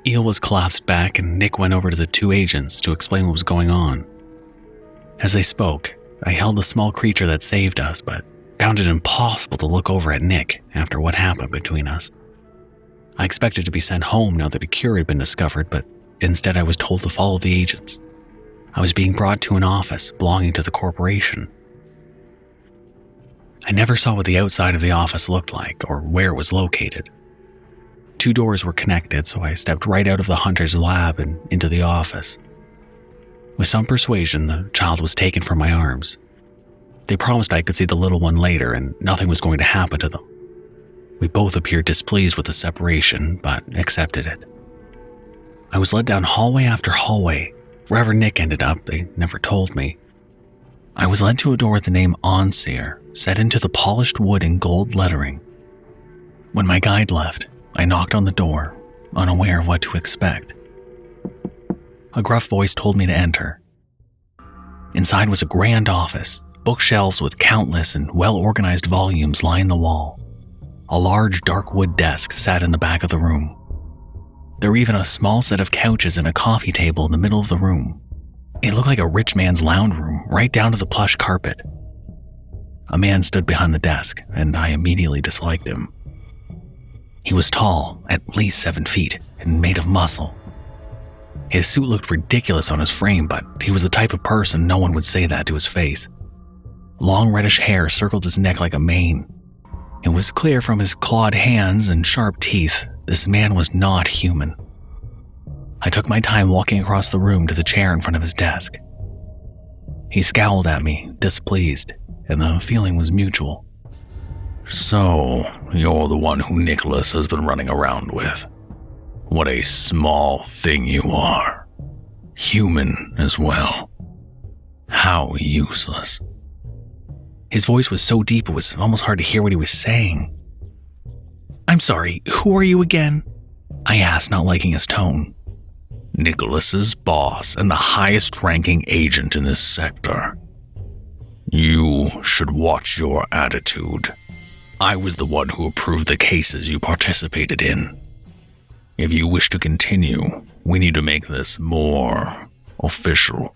[SPEAKER 1] Eel was collapsed back and Nick went over to the two agents to explain what was going on. As they spoke, I held the small creature that saved us, but found it impossible to look over at Nick after what happened between us. I expected to be sent home now that a cure had been discovered, but instead I was told to follow the agents. I was being brought to an office belonging to the corporation. I never saw what the outside of the office looked like or where it was located. 2 doors were connected, so I stepped right out of the hunter's lab and into the office. With some persuasion, the child was taken from my arms. They promised I could see the little one later and nothing was going to happen to them. We both appeared displeased with the separation, but accepted it. I was led down hallway after hallway. Wherever Nick ended up, they never told me. I was led to a door with the name Onseer, set into the polished wood in gold lettering. When my guide left, I knocked on the door, unaware of what to expect. A gruff voice told me to enter. Inside was a grand office, bookshelves with countless and well-organized volumes lined the wall. A large dark wood desk sat in the back of the room. There were even a small set of couches and a coffee table in the middle of the room. It looked like a rich man's lounge room, right down to the plush carpet. A man stood behind the desk, and I immediately disliked him. He was tall, at least 7 feet, and made of muscle. His suit looked ridiculous on his frame, but he was the type of person no one would say that to his face. Long reddish hair circled his neck like a mane. It was clear from his clawed hands and sharp teeth, this man was not human. I took my time walking across the room to the chair in front of his desk. He scowled at me, displeased, and the feeling was mutual.
[SPEAKER 2] So, you're the one who Nicholas has been running around with. What a small thing you are. Human as well. How useless.
[SPEAKER 1] His voice was so deep it was almost hard to hear what he was saying. "I'm sorry, who are you again?" I asked, not liking his tone.
[SPEAKER 2] Nicholas's boss and the highest-ranking agent in this sector. You should watch your attitude. I was the one who approved the cases you participated in. If you wish to continue, we need to make this more official.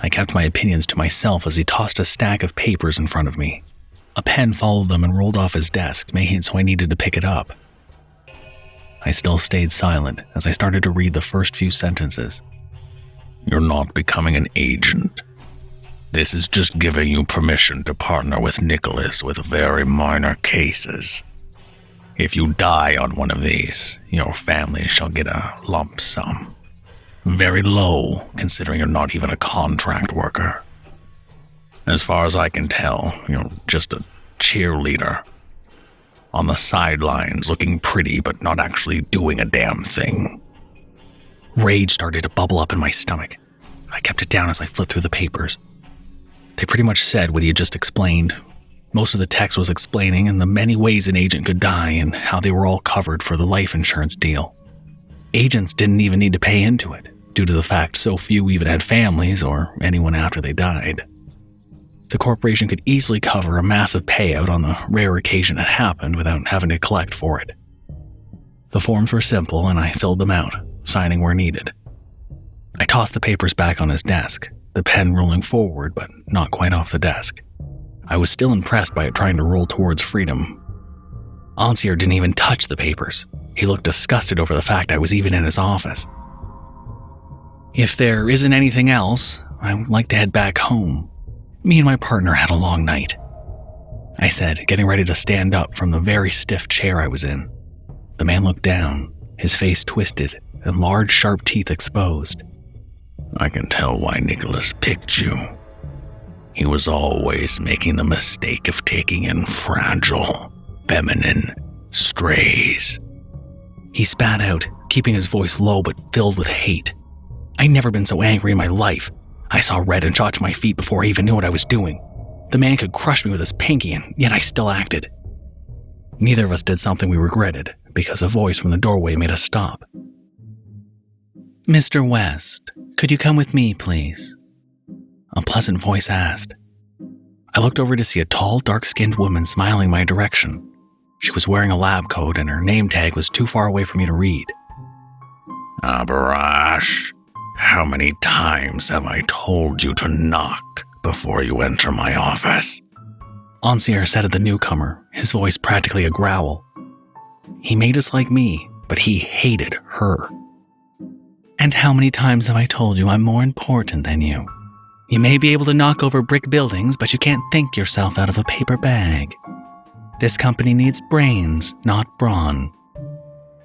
[SPEAKER 1] I kept my opinions to myself as he tossed a stack of papers in front of me. A pen followed them and rolled off his desk, making it so I needed to pick it up. I still stayed silent as I started to read the first few sentences.
[SPEAKER 2] You're not becoming an agent. This is just giving you permission to partner with Nicholas with very minor cases. If you die on one of these, your family shall get a lump sum. Very low, considering you're not even a contract worker. As far as I can tell, you're just a cheerleader. On the sidelines, looking pretty but not actually doing a damn thing.
[SPEAKER 1] Rage started to bubble up in my stomach. I kept it down as I flipped through the papers. They pretty much said what he had just explained. Most of the text was explaining in the many ways an agent could die and how they were all covered for the life insurance deal. Agents didn't even need to pay into it, due to the fact so few even had families or anyone after they died. The corporation could easily cover a massive payout on the rare occasion it happened without having to collect for it. The forms were simple and I filled them out, signing where needed. I tossed the papers back on his desk, the pen rolling forward but not quite off the desk. I was still impressed by it trying to roll towards freedom. Onseer didn't even touch the papers. He looked disgusted over the fact I was even in his office. "If there isn't anything else, I would like to head back home. Me and my partner had a long night," I said, getting ready to stand up from the very stiff chair I was in. The man looked down, his face twisted and large sharp teeth exposed.
[SPEAKER 2] I can tell why Nicholas picked you. He was always making the mistake of taking in fragile, feminine strays.
[SPEAKER 1] He spat out, keeping his voice low but filled with hate. I'd never been so angry in my life. I saw red and shot to my feet before I even knew what I was doing. The man could crush me with his pinky, and yet I still acted. Neither of us did something we regretted, because a voice from the doorway made us stop. "Mr. West, could you come with me, please?" A pleasant voice asked. I looked over to see a tall, dark-skinned woman smiling my direction. She was wearing a lab coat and her name tag was too far away for me to read.
[SPEAKER 2] Abarash, how many times have I told you to knock before you enter my office?
[SPEAKER 1] Ancierre said of the newcomer, his voice practically a growl. He made us like me, but he hated her. And how many times have I told you I'm more important than you? You may be able to knock over brick buildings, but you can't think yourself out of a paper bag. This company needs brains, not brawn.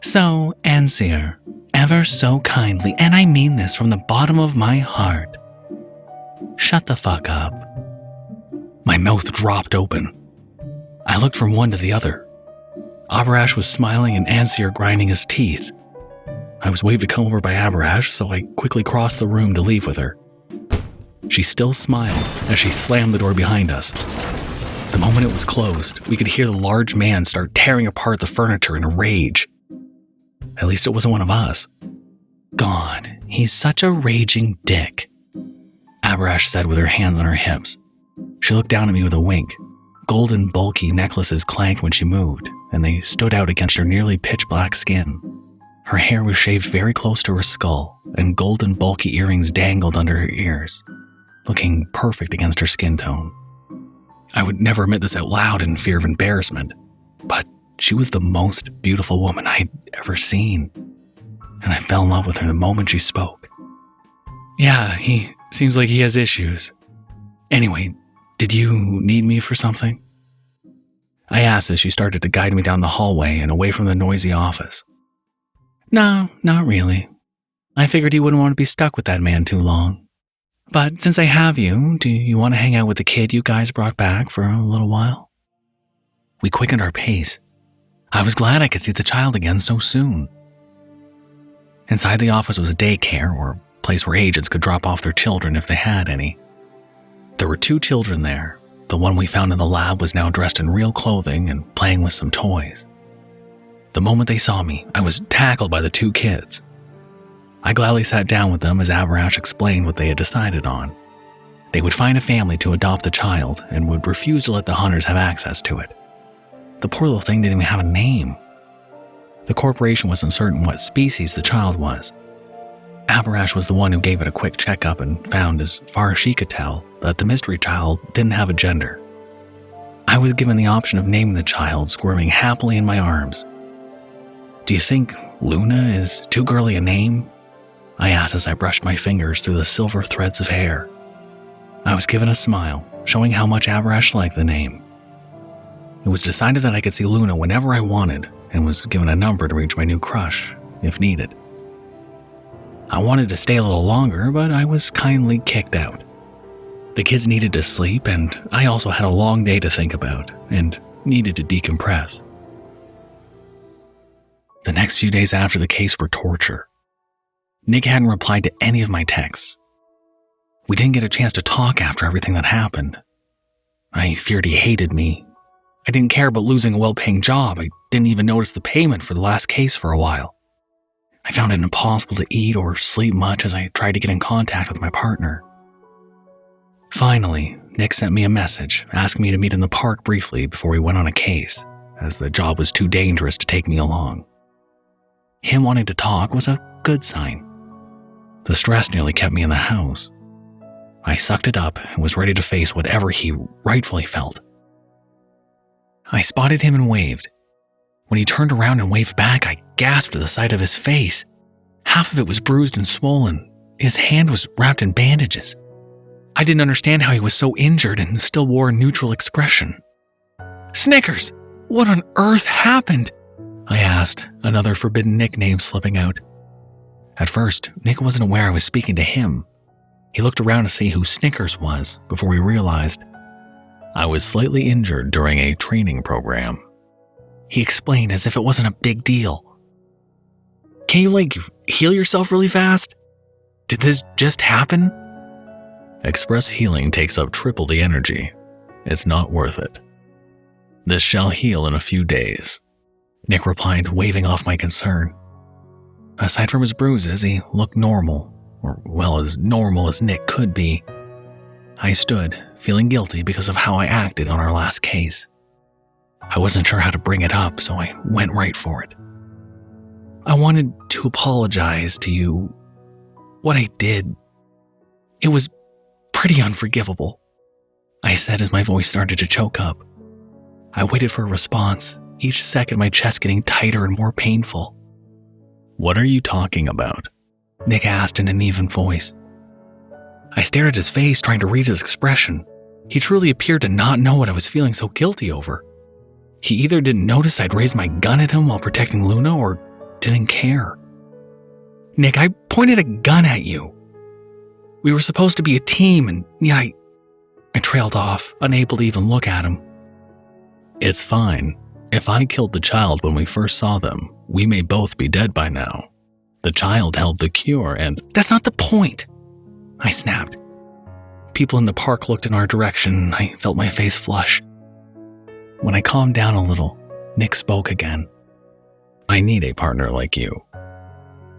[SPEAKER 1] So, Ancierre, ever so kindly, and I mean this from the bottom of my heart, shut the fuck up. My mouth dropped open. I looked from one to the other. Abarash was smiling and Ancierre grinding his teeth. I was waved to come over by Abarash, so I quickly crossed the room to leave with her. She still smiled as she slammed the door behind us. The moment it was closed, we could hear the large man start tearing apart the furniture in a rage. At least it wasn't one of us. God, he's such a raging dick, Abarash said with her hands on her hips. She looked down at me with a wink. Golden, bulky necklaces clanked when she moved, and they stood out against her nearly pitch-black skin. Her hair was shaved very close to her skull, and golden, bulky earrings dangled under her ears, looking perfect against her skin tone. I would never admit this out loud in fear of embarrassment, but she was the most beautiful woman I'd ever seen, and I fell in love with her the moment she spoke. Yeah, he seems like he has issues. Anyway, did you need me for something? I asked as she started to guide me down the hallway and away from the noisy office. No, not really. I figured you wouldn't want to be stuck with that man too long. But since I have you, do you want to hang out with the kid you guys brought back for a little while? We quickened our pace. I was glad I could see the child again so soon. Inside the office was a daycare, or a place where agents could drop off their children if they had any. There were 2 children there. The one we found in the lab was now dressed in real clothing and playing with some toys. The moment they saw me, I was tackled by the 2 kids. I gladly sat down with them as Abarash explained what they had decided on. They would find a family to adopt the child and would refuse to let the hunters have access to it. The poor little thing didn't even have a name. The corporation was uncertain what species the child was. Abarash was the one who gave it a quick checkup and found, as far as she could tell, that the mystery child didn't have a gender. I was given the option of naming the child, squirming happily in my arms. Do you think Luna is too girly a name? I asked as I brushed my fingers through the silver threads of hair. I was given a smile, showing how much Abarash liked the name. It was decided that I could see Luna whenever I wanted, and was given a number to reach my new crush, if needed. I wanted to stay a little longer, but I was kindly kicked out. The kids needed to sleep, and I also had a long day to think about, and needed to decompress. The next few days after the case were torture. Nick hadn't replied to any of my texts. We didn't get a chance to talk after everything that happened. I feared he hated me. I didn't care about losing a well-paying job. I didn't even notice the payment for the last case for a while. I found it impossible to eat or sleep much as I tried to get in contact with my partner. Finally, Nick sent me a message asking me to meet in the park briefly before we went on a case, as the job was too dangerous to take me along. Him wanting to talk was a good sign. The stress nearly kept me in the house. I sucked it up and was ready to face whatever he rightfully felt. I spotted him and waved. When he turned around and waved back, I gasped at the sight of his face. Half of it was bruised and swollen. His hand was wrapped in bandages. I didn't understand how he was so injured and still wore a neutral expression. Snickers! What on earth happened? I asked, another forbidden nickname slipping out. At first, Nick wasn't aware I was speaking to him. He looked around to see who Snickers was before we realized I was slightly injured during a training program. He explained as if it wasn't a big deal. Can you, heal yourself really fast? Did this just happen? Express healing takes up triple the energy. It's not worth it. This shall heal in a few days, Nick replied, waving off my concern. Aside from his bruises, he looked normal, or as normal as Nick could be. I stood, feeling guilty because of how I acted on our last case. I wasn't sure how to bring it up, so I went right for it. I wanted to apologize to you. What I did, it was pretty unforgivable, I said as my voice started to choke up. I waited for a response, each second my chest getting tighter and more painful.
[SPEAKER 2] What are you talking about?
[SPEAKER 1] Nick asked in an even voice. I stared at his face, trying to read his expression. He truly appeared to not know what I was feeling so guilty over. He either didn't notice I'd raised my gun at him while protecting Luna or didn't care. Nick, I pointed a gun at you. We were supposed to be a team, and yet I trailed off, unable to even look at him.
[SPEAKER 2] It's fine. If I killed the child when we first saw them, we may both be dead by now. The child held the cure and—
[SPEAKER 1] That's not the point, I snapped. People in the park looked in our direction, and I felt my face flush. When I calmed down a little, Nick spoke again.
[SPEAKER 2] I need a partner like you.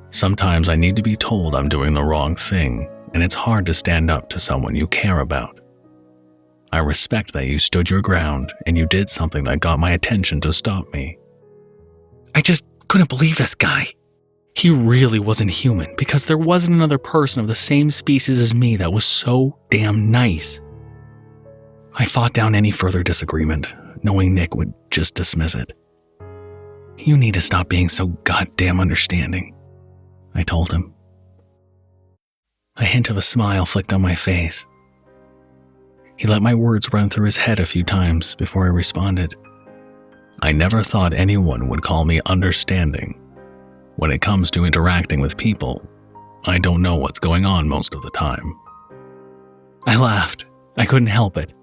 [SPEAKER 2] Sometimes I need to be told I'm doing the wrong thing, and it's hard to stand up to someone you care about. I respect that you stood your ground and you did something that got my attention to stop me.
[SPEAKER 1] I just couldn't believe this guy. He really wasn't human because there wasn't another person of the same species as me that was so damn nice. I fought down any further disagreement, knowing Nick would just dismiss it. You need to stop being so goddamn understanding, I told him. A hint of a smile flicked on my face. He let my words run through his head a few times before I responded.
[SPEAKER 2] I never thought anyone would call me understanding. When it comes to interacting with people, I don't know what's going on most of the time.
[SPEAKER 1] I laughed. I couldn't help it.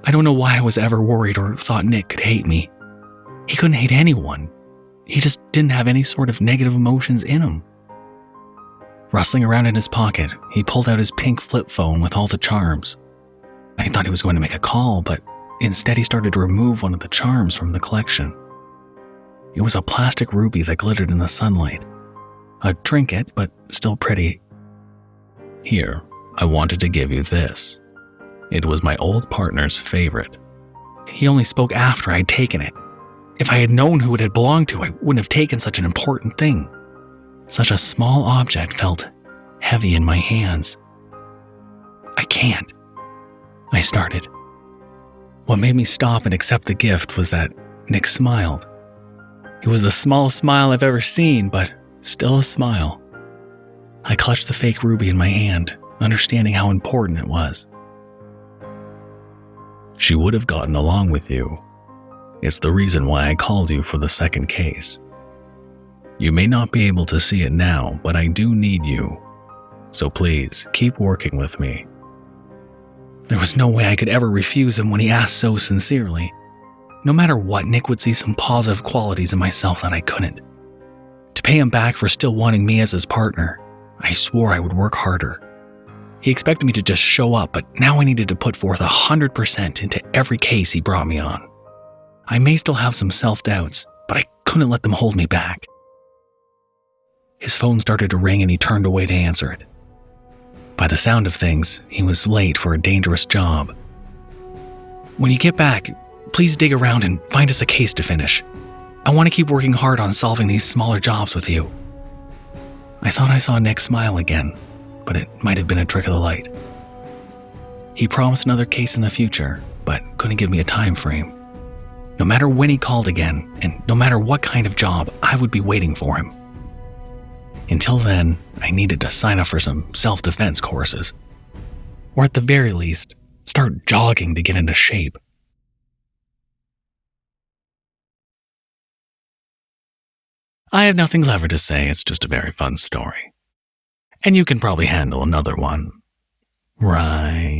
[SPEAKER 1] I don't know why I was ever worried or thought Nick could hate me. He couldn't hate anyone. He just didn't have any sort of negative emotions in him. Rustling around in his pocket, he pulled out his pink flip phone with all the charms. I thought he was going to make a call, but instead he started to remove one of the charms from the collection. It was a plastic ruby that glittered in the sunlight. A trinket, but still pretty.
[SPEAKER 2] Here, I wanted to give you this. It was my old partner's favorite.
[SPEAKER 1] He only spoke after I'd taken it. If I had known who it had belonged to, I wouldn't have taken such an important thing. Such a small object felt heavy in my hands. I can't. I started. What made me stop and accept the gift was that Nick smiled. It was the smallest smile I've ever seen, but still a smile. I clutched the fake ruby in my hand, understanding how important it was.
[SPEAKER 2] She would have gotten along with you. It's the reason why I called you for the second case. You may not be able to see it now, but I do need you. So please, keep working with me.
[SPEAKER 1] There was no way I could ever refuse him when he asked so sincerely. No matter what, Nick would see some positive qualities in myself that I couldn't. To pay him back for still wanting me as his partner, I swore I would work harder. He expected me to just show up, but now I needed to put forth 100% into every case he brought me on. I may still have some self-doubts, but I couldn't let them hold me back. His phone started to ring and he turned away to answer it. By the sound of things, he was late for a dangerous job. When you get back, please dig around and find us a case to finish. I want to keep working hard on solving these smaller jobs with you. I thought I saw Nick smile again, but it might have been a trick of the light. He promised another case in the future, but couldn't give me a time frame. No matter when he called again, and no matter what kind of job, I would be waiting for him. Until then, I needed to sign up for some self-defense courses. Or at the very least, start jogging to get into shape. I have nothing clever to say, it's just a very fun story. And you can probably handle another one, right?